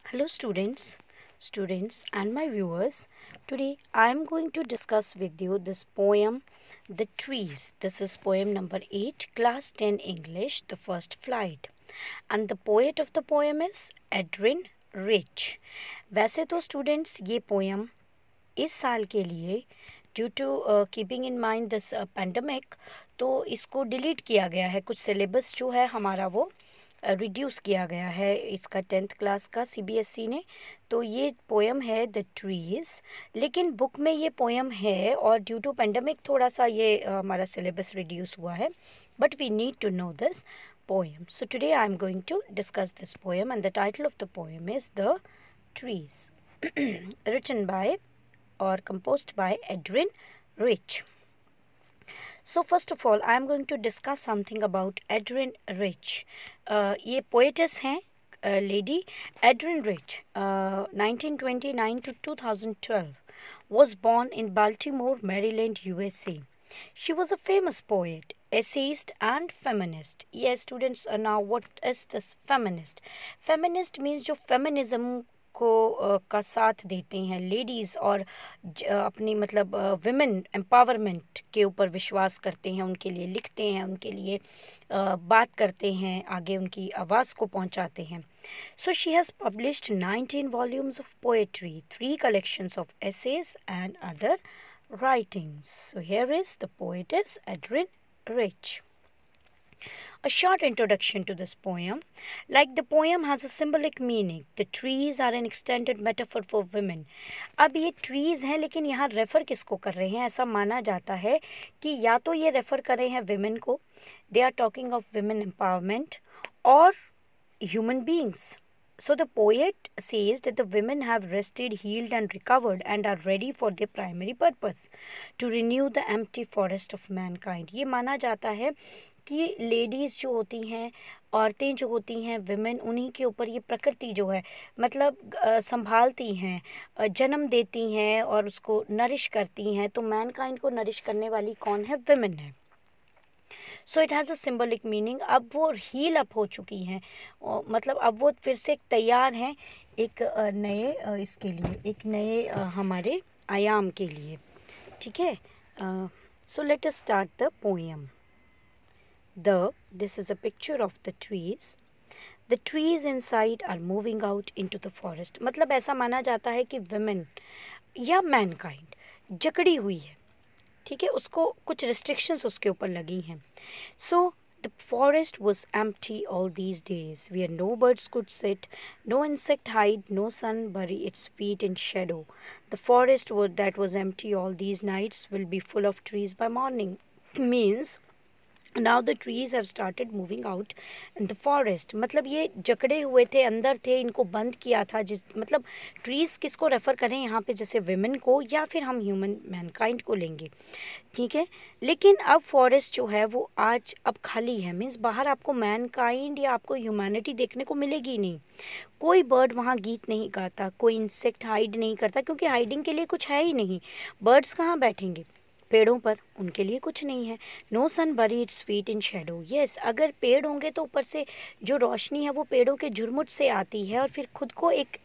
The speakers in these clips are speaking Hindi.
Hello students and my viewers. Today I am going to discuss with you this poem The Trees. This is poem number 8, class 10 English, The First Flight. And the poet of the poem is Edwin Rich. वैसे तो students ये poem इस साल के लिए due to keeping in mind this pandemic तो इसको डिलीट किया गया है। कुछ सिलेबस जो है हमारा वो रिड्यूस किया गया है इसका 10th क्लास का सीबीएसई ने। तो ये पोएम है द ट्रीज, लेकिन बुक में ये पोएम है और ड्यू टू पेंडेमिक थोड़ा सा ये हमारा सिलेबस रिड्यूस हुआ है, but we need to know this poem. So today I am going to discuss this poem and the title of the poem is The Trees, written by or composed by Edwin Rich. So first of all, I am going to discuss something about Edwin Rich. ये poetess हैं lady Edwin Rich. 1929 to 2012 was born in Baltimore, Maryland, USA. She was a famous poet, essayist and feminist. Yes, students, now what is this feminist? Feminist means जो feminism को का साथ देते हैं लेडीज़ और अपनी मतलब विमेन एम्पावरमेंट के ऊपर विश्वास करते हैं, उनके लिए लिखते हैं, उनके लिए बात करते हैं, आगे उनकी आवाज़ को पहुंचाते हैं. So she has published 19 volumes of poetry, 3 collections of essays and other writings. So here is the poetess Edwin Rich. A short introduction to this poem. Like the poem has a symbolic meaning. The trees are an extended metaphor for women. अब ये trees हैं, लेकिन यहाँ रेफ़र किसको कर रहे हैं? ऐसा माना जाता है कि या तो ये रेफ़र कर रहे हैं women को, they are talking of women empowerment, or human beings. So the poet says that the women have rested, healed and recovered and are ready for their primary purpose, to renew the empty forest of mankind. ये माना जाता है कि लेडीज़ जो होती हैं, औरतें जो होती हैं, विमेन, उन्हीं के ऊपर ये प्रकृति जो है मतलब संभालती हैं, जन्म देती हैं और उसको नरिश करती हैं. तो मैनकाइंड को नरिश करने वाली कौन है? विमेन है. सो it has a symbolic meaning. अब वो हील अप हो चुकी हैं, मतलब अब वो फिर से तैयार हैं एक नए इसके लिए, एक नए हमारे आयाम के लिए. ठीक है. So let us start the poem. This is a picture of the trees. The trees inside are moving out into the forest. मतलब ऐसा माना जाता है कि women या mankind जकड़ी हुई है. ठीक है, उसको कुछ restrictions उसके ऊपर लगी हैं. So the forest was empty all these days, where no birds could sit, no insect hide, no sun bury its feet in shadow. The forest that was empty all these nights will be full of trees by morning. Means now the trees have started moving out in the forest. मतलब ये जकड़े हुए थे, अंदर थे, इनको बंद किया था. जिस मतलब ट्रीज़ किसको रेफ़र करें यहाँ पे? जैसे विमेन को या फिर हम ह्यूमन मैनकाइंड को लेंगे. ठीक है. लेकिन अब फॉरेस्ट जो है वो आज अब खाली है. मीन्स बाहर आपको मैनकाइंड या आपको ह्यूमैनिटी देखने को मिलेगी नहीं. कोई बर्ड वहाँ गीत नहीं गाता, कोई इंसेक्ट हाइड नहीं करता, क्योंकि हाइडिंग के लिए कुछ है ही नहीं. बर्ड्स कहाँ बैठेंगे? पेड़ों पर. उनके लिए कुछ नहीं है. नो सन बरी its feet in shadow. Yes, अगर पेड़ होंगे तो ऊपर से जो रोशनी है वो पेड़ों के झुरमुट से आती है और फिर खुद को एक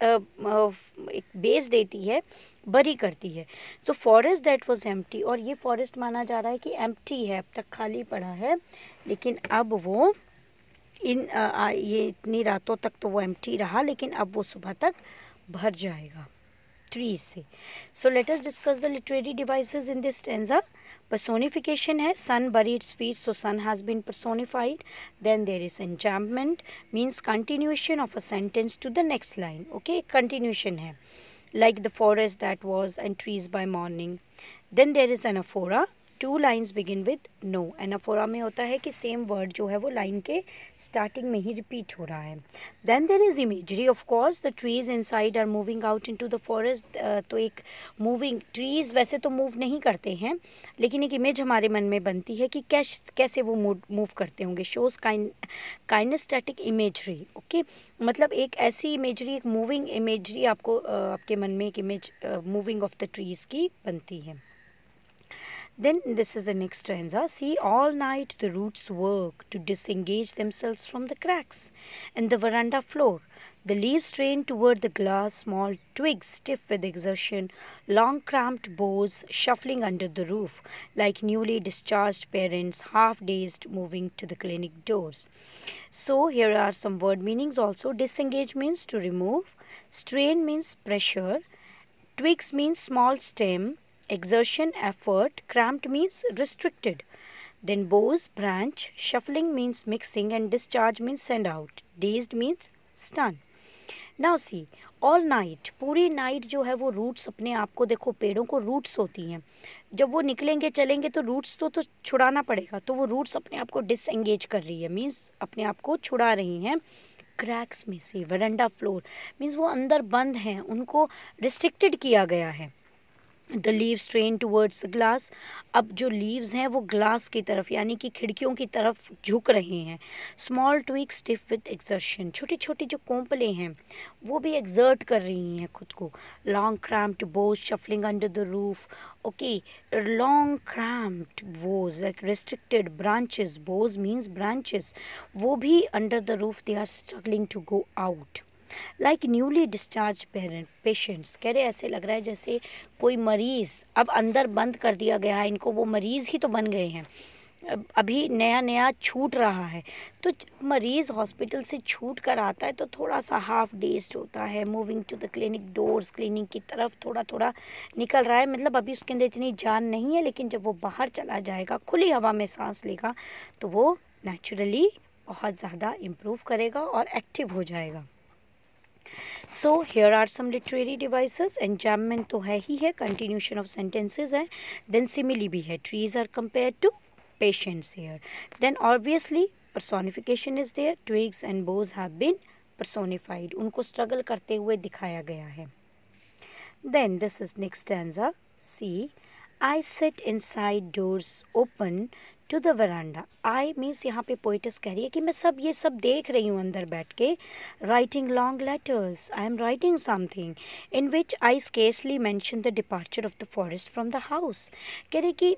बेस देती है, बरी करती है. So forest that was empty, और ये फॉरेस्ट माना जा रहा है कि एम्प्टी है, अब तक खाली पड़ा है, लेकिन अब वो ये इतनी रातों तक तो वो एम्प्टी रहा, लेकिन अब वो सुबह तक भर जाएगा ट्रीज से. So let us discuss the literary devices in this stanza. personification है, sun bury its feet, so sun has been personified. Then there is enjambment, means continuation of a sentence to the next line. Okay, continuation है, like the forest that was and trees by morning. Then there is anaphora. 2 lines begin with no. Anaphora में होता है कि सेम वर्ड जो है वो लाइन के स्टार्टिंग में ही रिपीट हो रहा है. Then there is imagery. Of course the trees inside are moving out into the forest. तो एक मूविंग ट्रीज वैसे तो मूव नहीं करते हैं, लेकिन एक इमेज हमारे मन में बनती है कि कैसे वो मूव करते होंगे. Shows kinaesthetic imagery. ओके, मतलब एक ऐसी इमेजरी, एक मूविंग इमेजरी आपको आपके मन में एक image moving of the trees की बनती है. Then this is the next stanza. See, all night the roots work to disengage themselves from the cracks in the veranda floor. The leaves strain toward the glass, small twigs stiff with exertion, long cramped boughs shuffling under the roof, like newly discharged parents, half dazed, moving to the clinic doors. So, here are some word meanings also. Disengage means to remove, strain means pressure, twigs means small stem, exertion, effort, cramped means restricted. Then bows, branch, shuffling means mixing, and discharge means send out. Dazed means stun. Now see all night, पूरी नाइट जो है वो रूट्स अपने आप को, देखो पेड़ों को रूट्स होती हैं, जब वो निकलेंगे चलेंगे तो रूट्स तो छुड़ाना पड़ेगा, तो वो रूट्स अपने आप को डिसएंगेज कर रही है, मीन्स अपने आप को छुड़ा रही हैं क्रैक्स में से. वरंडा फ्लोर मीन्स वो अंदर बंद हैं, उनको रिस्ट्रिक्टेड किया गया है. The leaves train towards the glass, अब जो लीव्स हैं वो ग्लास की तरफ यानी कि खिड़कियों की तरफ झुक रहे हैं. Small twig stiff with exertion, छोटी छोटी जो कोंपलें हैं वो भी एक्सर्ट कर रही हैं खुद को. Long cramped boughs shuffling under the roof, okay, long cramped boughs like restricted branches, boughs means branches, वो भी under the roof they are struggling to go out. Like newly discharge patients, कह रहे ऐसे लग रहा है जैसे कोई मरीज़ अब अंदर बंद कर दिया गया है, इनको वो मरीज़ ही तो बन गए हैं, अभी नया नया छूट रहा है. तो मरीज़ हॉस्पिटल से छूट कर आता है तो थोड़ा सा हाफ डेज्ड होता है, moving to the clinic doors, clinic की तरफ थोड़ा थोड़ा निकल रहा है, मतलब अभी उसके अंदर इतनी जान नहीं है, लेकिन जब वो बाहर चला जाएगा, खुली हवा में सांस लेगा, तो वो नेचुरली बहुत ज़्यादा इम्प्रूव करेगा और एक्टिव हो जाएगा. So here are some literary devices. Enjambment तो है ही है, continuation of sentences है, then simile भी है, trees are compared to patients here. Then obviously personification is there, twigs and boughs have been personified, उनको struggle करते हुए दिखाया गया है. Then this is next stanza. See, I sit inside doors open to the veranda. I means यहाँ पे पोइटस कह रही है कि मैं ये सब देख रही हूँ अंदर बैठ के. Writing long letters, I am writing something in which I scarcely mention the departure of the forest from the house. कह रही कि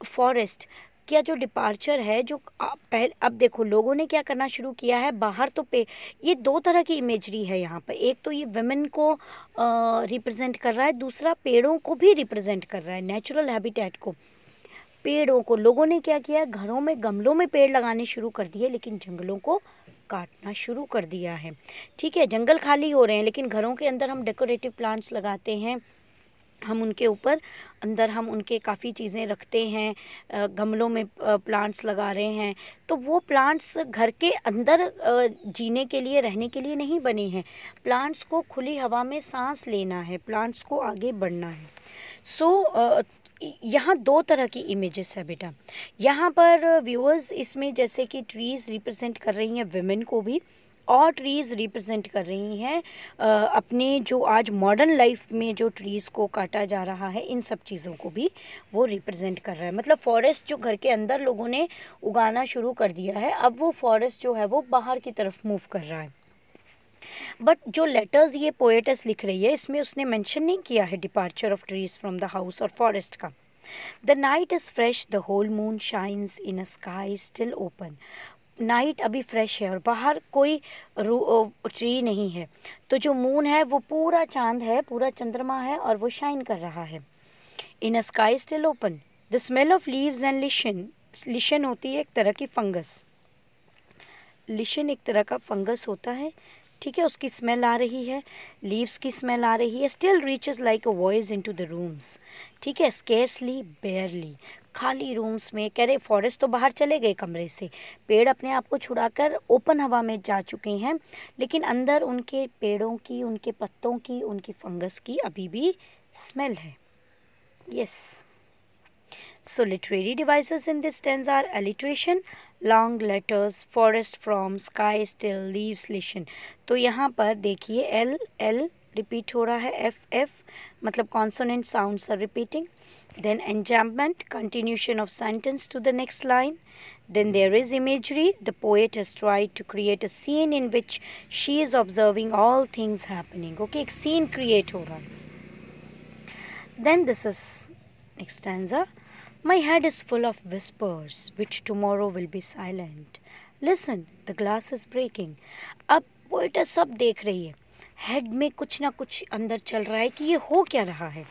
फॉरेस्ट क्या जो डिपार्चर है, जो अब देखो लोगों ने क्या करना शुरू किया है, बाहर तो ये दो तरह की इमेजरी है यहाँ पर. एक तो ये वुमेन को रिप्रेजेंट कर रहा है, दूसरा पेड़ों को भी रिप्रेजेंट कर रहा है, नेचुरल हैबिटेट को. पेड़ों को लोगों ने क्या किया, घरों में गमलों में पेड़ लगाने शुरू कर दिए, लेकिन जंगलों को काटना शुरू कर दिया है. ठीक है, जंगल खाली हो रहे हैं, लेकिन घरों के अंदर हम डेकोरेटिव प्लांट्स लगाते हैं, हम उनके ऊपर अंदर हम उनके काफ़ी चीज़ें रखते हैं, गमलों में प्लांट्स लगा रहे हैं, तो वो प्लांट्स घर के अंदर जीने के लिए, रहने के लिए नहीं बने हैं. प्लांट्स को खुली हवा में सांस लेना है, प्लांट्स को आगे बढ़ना है. सो यहाँ दो तरह की इमेजेस है बेटा. यहाँ पर व्यूअर्स इसमें जैसे कि ट्रीज़ रिप्रेजेंट कर रही हैं विमेन को भी, और ट्रीज़ रिप्रेजेंट कर रही हैं अपने जो आज मॉडर्न लाइफ में जो ट्रीज़ को काटा जा रहा है, इन सब चीज़ों को भी वो रिप्रेजेंट कर रहा है. मतलब फॉरेस्ट जो घर के अंदर लोगों ने उगाना शुरू कर दिया है, अब वो फॉरेस्ट जो है वो बाहर की तरफ मूव कर रहा है. बट जो लेटर्स ये पोएटस लिख रही है, इसमें उसने मेंशन नहीं किया है departure of trees from the house और फॉरेस्ट का. The night is fresh, the whole moon shines in a sky still open. Night अभी फ्रेश है और बाहर कोई ट्री नहीं है, तो जो मून है वो पूरा चांद है, पूरा चंद्रमा है और वो शाइन कर रहा है. In a sky still open, the smell of leaves and lichen. Lichen होती है एक तरह की फंगस, लिशन एक तरह का फंगस होता है, ठीक है, उसकी स्मेल आ रही है, लीव्स की स्मेल आ रही है. Still reaches like a voice into the rooms. ठीक है, स्केर्सली बेयरली, खाली रूम्स में. कह रहे फॉरेस्ट तो बाहर चले गए कमरे से, पेड़ अपने आप को छुड़ाकर ओपन हवा में जा चुके हैं, लेकिन अंदर उनके पेड़ों की, उनके पत्तों की, उनकी फंगस की अभी भी स्मेल है. Yes. So literary devices in this stanza are alliteration, long letters, forest from, sky still, leaves listen. तो यहाँ पर देखिए L L रिपीट हो रहा है, F F मतलब consonant sounds are repeating. Then enjambment, continuation of sentence to the next line. Then there is imagery. The poet has tried to create a scene in which she is observing all things happening. Okay, एक scene create हो रहा है. Then this is next stanza. My head is full of whispers, which tomorrow will be silent. Listen, the glass is breaking. अब पोएटस सब देख रही है, हेड में कुछ ना कुछ अंदर चल रहा है कि ये हो क्या रहा है।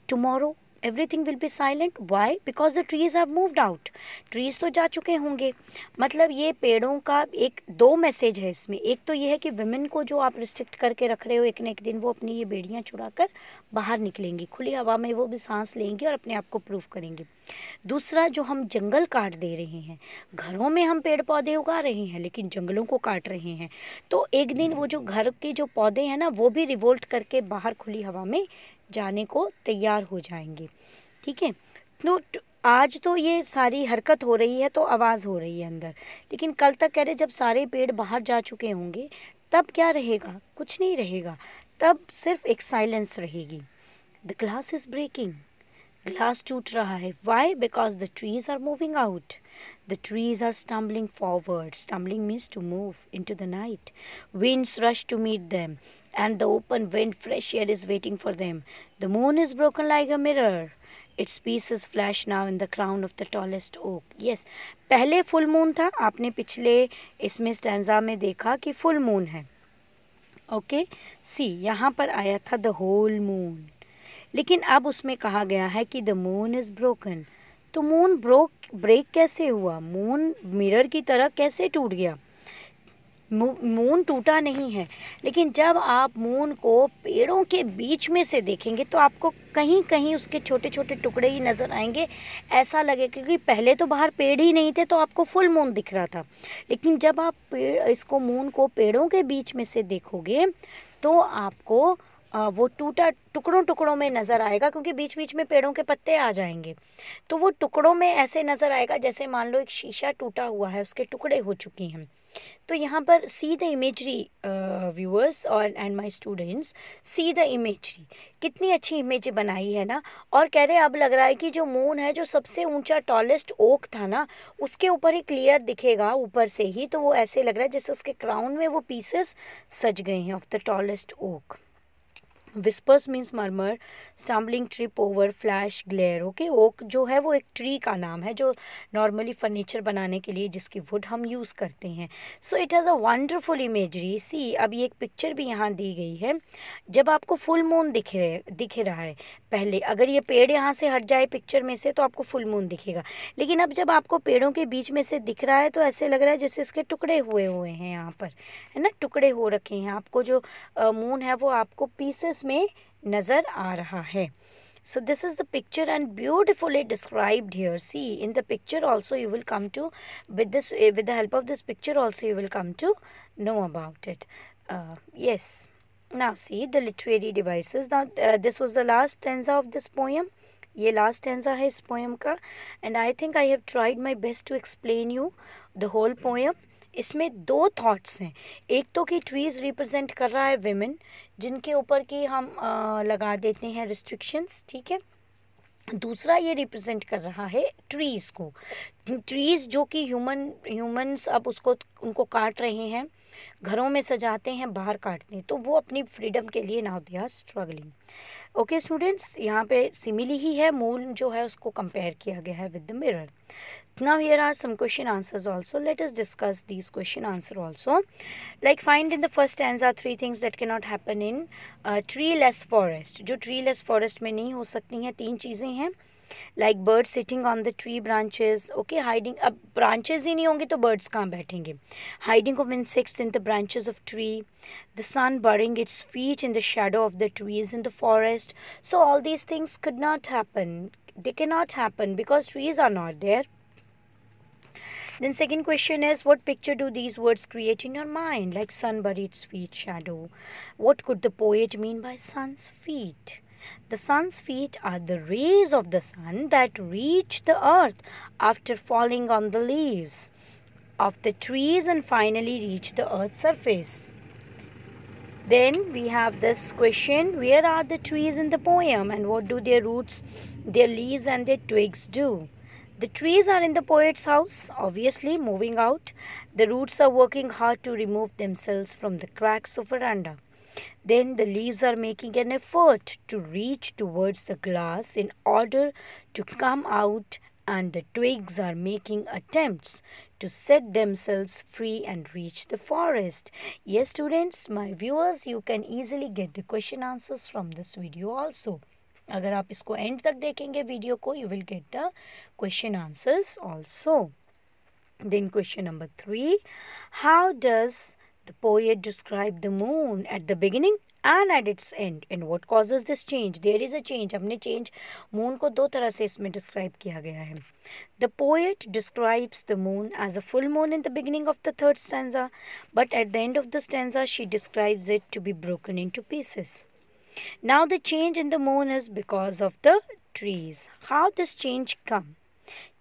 Tomorrow everything will be silent. Why? Because the trees have moved out. trees तो जा चुके होंगे। मतलब ये पेड़ों का एक दो मैसेज है इसमें। एक तो ये है कि विमेन को जो आप रिस्ट्रिक्ट करके रख रहे हो, एक न एक दिन वो अपनी ये बेड़ियाँ चुरा कर बाहर निकलेंगी, खुली हवा में वो भी सांस लेंगी और अपने आप को प्रूव करेंगे। दूसरा, जो हम जंगल काट दे रहे हैं, घरों में हम पेड़ पौधे उगा रहे हैं लेकिन जंगलों को काट रहे हैं, तो एक दिन वो जो घर के जो पौधे हैं ना, वो भी रिवोल्ट करके बाहर खुली हवा में जाने को तैयार हो जाएंगे। ठीक है। तो आज तो ये सारी हरकत हो रही है तो आवाज़ हो रही है अंदर, लेकिन कल तक कह रहे जब सारे पेड़ बाहर जा चुके होंगे तब क्या रहेगा? कुछ नहीं रहेगा, तब सिर्फ एक साइलेंस रहेगी। The glass is breaking, glass टूट रहा है। Why? Because the trees are moving out, the trees are stumbling forward, stumbling means to move into the night, winds rush to meet them and the open wind fresh air is waiting for them. The moon is broken like a mirror, its pieces flash now in the crown of the tallest oak. Yes, पहले फुल मून था, आपने पिछले इसमें स्टैंजा में देखा कि फुल मून है। ओके, सी यहाँ पर आया था द होल मून, लेकिन अब उसमें कहा गया है कि द मून इज ब्रोकन। तो मून ब्रेक कैसे हुआ? मून मिरर की तरह कैसे टूट गया? मून टूटा नहीं है, लेकिन जब आप मून को पेड़ों के बीच में से देखेंगे तो आपको कहीं कहीं उसके छोटे छोटे टुकड़े ही नज़र आएंगे। ऐसा लगेगा, क्योंकि पहले तो बाहर पेड़ ही नहीं थे तो आपको फुल मून दिख रहा था, लेकिन जब आप इसको मून को पेड़ों के बीच में से देखोगे तो आपको वो टूटा टुकड़ों टुकड़ों में नज़र आएगा, क्योंकि बीच बीच में पेड़ों के पत्ते आ जाएंगे, तो वो टुकड़ों में ऐसे नज़र आएगा जैसे मान लो एक शीशा टूटा हुआ है, उसके टुकड़े हो चुके हैं। तो यहाँ पर सी द इमेजरी व्यूअर्स और and my students, see the imagery, कितनी अच्छी इमेज बनाई है ना। और कह रहे अब लग रहा है कि जो मून है, जो सबसे ऊंचा टॉलेस्ट ओक था ना, उसके ऊपर ही क्लियर दिखेगा ऊपर से ही, तो वो ऐसे लग रहा है जैसे उसके क्राउन में वो पीसेस सज गए हैं of the tallest oak. Whispers means murmur, stumbling, trip over, flash, glare. Okay, oak जो है वो एक ट्री का नाम है जो नॉर्मली फर्नीचर बनाने के लिए जिसकी वुड हम यूज़ करते हैं। So it has a wonderful imagery. See, अब ये एक पिक्चर भी यहाँ दी गई है। जब आपको फुल मून दिख रहा है, पहले अगर ये पेड़ यहाँ से हट जाए पिक्चर में से तो आपको फुल मून दिखेगा, लेकिन अब जब आपको पेड़ों के बीच में से दिख रहा है तो ऐसे लग रहा है जैसे इसके टुकड़े हुए हैं यहाँ पर, है ना, टुकड़े हो रखे हैं। आपको जो मून है वो आपको पीसेस में नज़र आ रहा है। So this is the picture and beautifully described here. See, in the picture also you will come to, with the help of this picture also you will come to know about it. Yes. Now see the literary devices. Now this was the last stanza of this poem. ये last stanza है इस poem का, and I think I have tried my best to explain you the whole poem. इसमें दो थॉट्स हैं। एक तो कि ट्रीज़ रिप्रेजेंट कर रहा है विमेन, जिनके ऊपर की हम लगा देते हैं रिस्ट्रिक्शंस, ठीक है। दूसरा ये रिप्रेजेंट कर रहा है ट्रीज़ को, ट्रीज़ जो कि ह्यूमंस अब उनको काट रहे हैं, घरों में सजाते हैं, बाहर काटते हैं, तो वो अपनी फ्रीडम के लिए now they are struggling. Okay students, यहाँ पे सिमिली ही है, मून जो है उसको कंपेयर किया गया है with the mirror. Now here are some question answers also. Let us discuss these question answer also. Like find in the first stanza 3 things that cannot happen in treeless forest. जो treeless forest में नहीं हो सकती हैं 3 चीज़ें हैं। Like birds sitting on the tree branches. Okay, hiding. अब branches ही नहीं होंगे तो birds कहाँ बैठेंगे? Hiding of insects in the branches of tree. The sun burying its feet in the shadow of the trees in the forest. So all these things could not happen. They cannot happen because trees are not there. Then second question is, what picture do these words create in your mind? Like sun buried feet, shadow. What could the poet mean by sun's feet? The sun's feet are the rays of the sun that reach the earth after falling on the leaves of the trees and finally reach the earth's surface. Then we have this question, where are the trees in the poem and what do their roots, their leaves and their twigs do? The trees are in the poet's house, obviously moving out. The roots are working hard to remove themselves from the cracks of veranda. Then the leaves are making an effort to reach towards the glass in order to come out and the twigs are making attempts to set themselves free and reach the forest. Yes students, my viewers, you can easily get the question answers from this video also. अगर आप इसको एंड तक देखेंगे वीडियो को, you will get the question answers also. Then question number 3, how does the poet describe the moon at the beginning and at its end, and what causes this change? There is a change. हमने change moon को दो तरह से इसमें describe किया गया है. The poet describes the moon as a full moon in the beginning of the third stanza, but at the end of the stanza she describes it to be broken into pieces. Now the change in the moon is because of the trees. How this change come?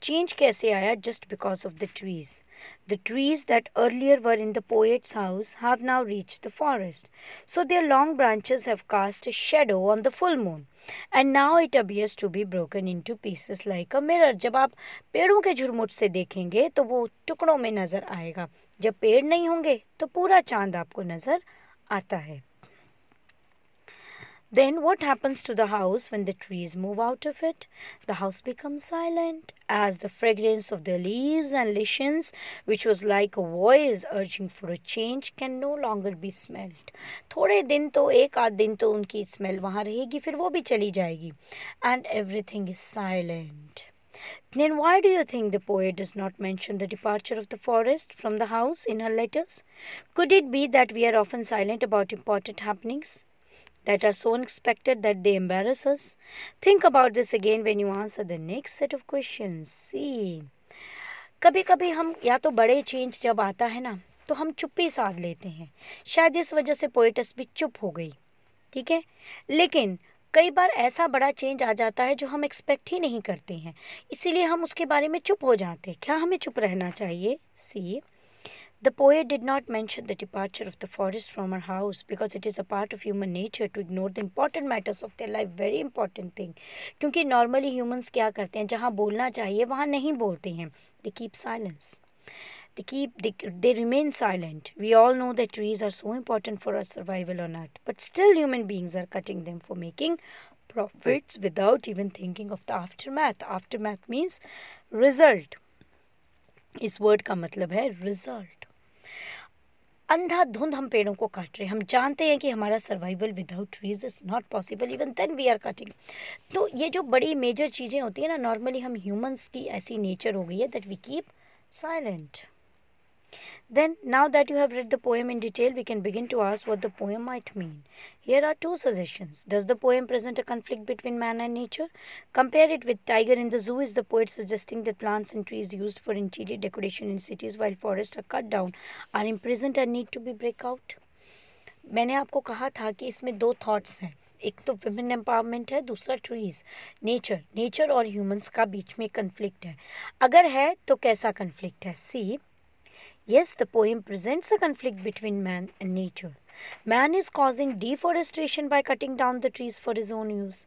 Change कैसे आया? Just because of the trees. The trees that earlier were in the poet's house have now reached the forest. So their long branches have cast a shadow on the full moon. And now it appears to be broken into pieces like a mirror. जब आप पेड़ों के झुरमुट से देखेंगे तो वो टुकड़ों में नज़र आएगा. जब पेड़ नहीं होंगे तो पूरा चांद आपको नज़र आता है. Then what happens to the house when the trees move out of it? The house becomes silent as the fragrance of the leaves and lichens, which was like a voice urging for a change, can no longer be smelled. थोड़े दिन तो एक आध दिन तो उनकी स्मेल वहाँ रहेगी, फिर वो भी चली जाएगी. And everything is silent. Then why do you think the poet does not mention the departure of the forest from the house in her letters? Could it be that we are often silent about important happenings that are so unexpected that they embarrass us? Think about this again when you answer the next set of questions. See, कभी कभी हम या तो बड़े चेंज जब आता है ना तो हम चुप्पी साध लेते हैं. शायद इस वजह से पोएटस भी चुप हो गई. ठीक है, लेकिन कई बार ऐसा बड़ा चेंज आ जाता है जो हम एक्सपेक्ट ही नहीं करते हैं, इसीलिए हम उसके बारे में चुप हो जाते हैं. क्या हमें चुप रहना चाहिए? सी, the poet did not mention the departure of the forest from her house because it is a part of human nature to ignore the important matters of their life. Very important thing. क्योंकि normally humans क्या करते हैं, जहाँ बोलना चाहिए वहाँ नहीं बोलते हैं. They keep silence. They remain silent. We all know that trees are so important for our survival on earth, but still human beings are cutting them for making profits without even thinking of the aftermath. Aftermath means result. इस word का मतलब है result. अंधाधुंध हम पेड़ों को काट रहे हैं. हम जानते हैं कि हमारा survival without trees is not possible, even then we are cutting. तो ये जो बड़ी मेजर चीज़ें होती हैं ना, नॉर्मली हम ह्यूमंस की ऐसी नेचर हो गई है that we keep silent. Then, now that you have read the poem in detail, we can begin to ask what the poem might mean. Here are two suggestions. Does the poem present a conflict between man and nature? Compare it with Tiger in the Zoo. Is the poet suggesting that plants and trees used for interior decoration in cities while forests are cut down are imprisoned and need to be break out? मैंने आपको कहा था कि इसमें दो थॉट्स हैं. एक तो विमेन एम्पावरमेंट है, दूसरा ट्रीज. नेचर और ह्यूमंस का बीच में कन्फ्लिक्ट है. अगर है तो कैसा कन्फ्लिक्ट है? सी, yes, the poem presents a conflict between man and nature. Man is causing deforestation by cutting down the trees for his own use.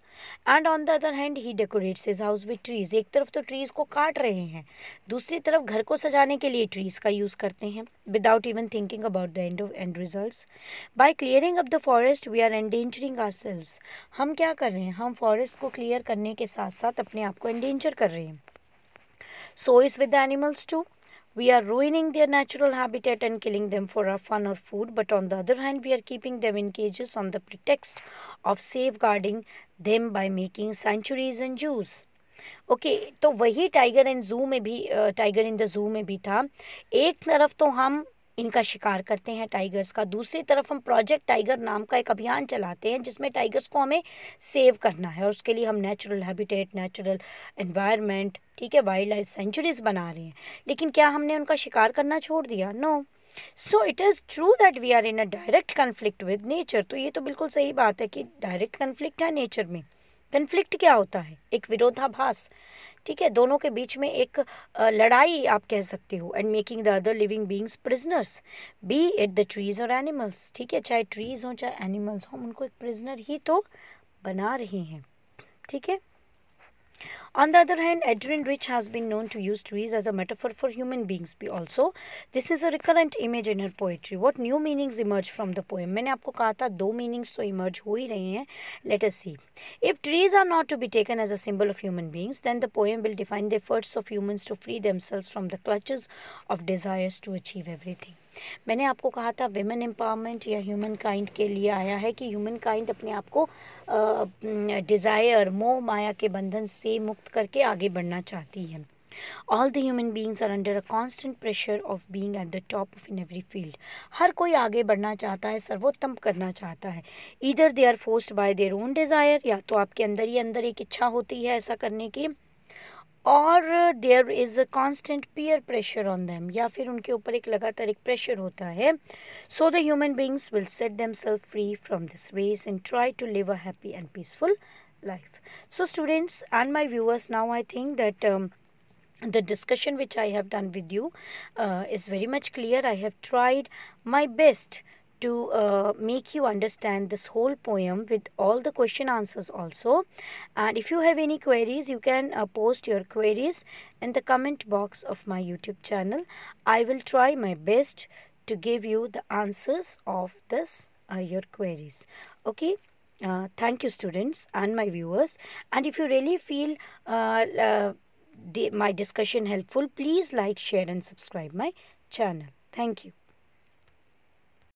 And on the other hand, he decorates his house with trees. एक तरफ तो trees को काट रहे हैं, दूसरी तरफ घर को सजाने के लिए trees का use करते हैं, without even thinking about the end results. By clearing up the forest, we are endangering ourselves. हम क्या कर रहे हैं? हम forest को clear करने के साथ साथ अपने आप को endanger कर रहे हैं. So is with the animals too. We are ruining their natural habitat and killing them for our fun or food, but on the other hand, we are keeping them in cages on the pretext of safeguarding them by making sanctuaries and zoos. Okay, तो वही टाइगर इन द जू में भी था. एक तरफ तो हम इनका शिकार करते हैं टाइगर्स का, दूसरी तरफ हम प्रोजेक्ट टाइगर नाम का एक अभियान चलाते हैं जिसमें टाइगर्स को हमें सेव करना है, और उसके लिए हम नेचुरल हैबिटेट, नेचुरल एनवायरनमेंट, ठीक है, वाइल्ड लाइफ सेंचुरीज बना रहे हैं. लेकिन क्या हमने उनका शिकार करना छोड़ दिया? No. So it is true that we are in a direct conflict with nature. तो ये तो बिल्कुल सही बात है कि डायरेक्ट कन्फ्लिक्ट है नेचर में. कन्फ्लिक्ट क्या होता है? एक विरोधाभास. ठीक है, दोनों के बीच में एक लड़ाई आप कह सकते हो. And making the other living beings prisoners, B it the trees और एनिमल्स. ठीक है, चाहे ट्रीज हों चाहे एनिमल्स हों, उनको एक प्रिजनर ही तो बना रहे हैं. ठीक है. On the other hand, Adrian Rich has been known to use trees as a metaphor for human beings भी also. This is a recurrent image in her poetry. What new meanings emerge from the poem? मैंने आपको कहा था 2 meanings तो emerge हो ही रहे हैं. Let us see. If trees are not to be taken as a symbol of human beings, then the poem will define the efforts of humans to free themselves from the clutches of desires to achieve everything. मैंने आपको कहा था विमेन एम्पावरमेंट या ह्यूमन काइंड के लिए आया है कि ह्यूमन काइंड अपने आप को डिज़ायर मोह माया के बंधन से मुक्त करके आगे बढ़ना चाहती है. All the human beings are under a constant pressure of being at the top of in every field. हर कोई आगे बढ़ना चाहता है, सर्वोत्तम करना चाहता है. Either they are forced by their own desire, या तो आपके अंदर ही अंदर एक इच्छा होती है ऐसा करने की, और there is a constant peer pressure on them, या फिर उनके ऊपर एक लगातार एक प्रेशर होता है. So the human beings will set themselves free from this race and try to live a happy and peaceful life. So students and my viewers, now I think that the discussion which I have done with you is very much clear. I have tried my best to make you understand this whole poem with all the question answers also. And if you have any queries, you can post your queries in the comment box of my YouTube channel. I will try my best to give you the answers of this your queries. Okay. Thank you students and my viewers. And if you really feel my discussion helpful, please like, share and subscribe my channel. Thank you.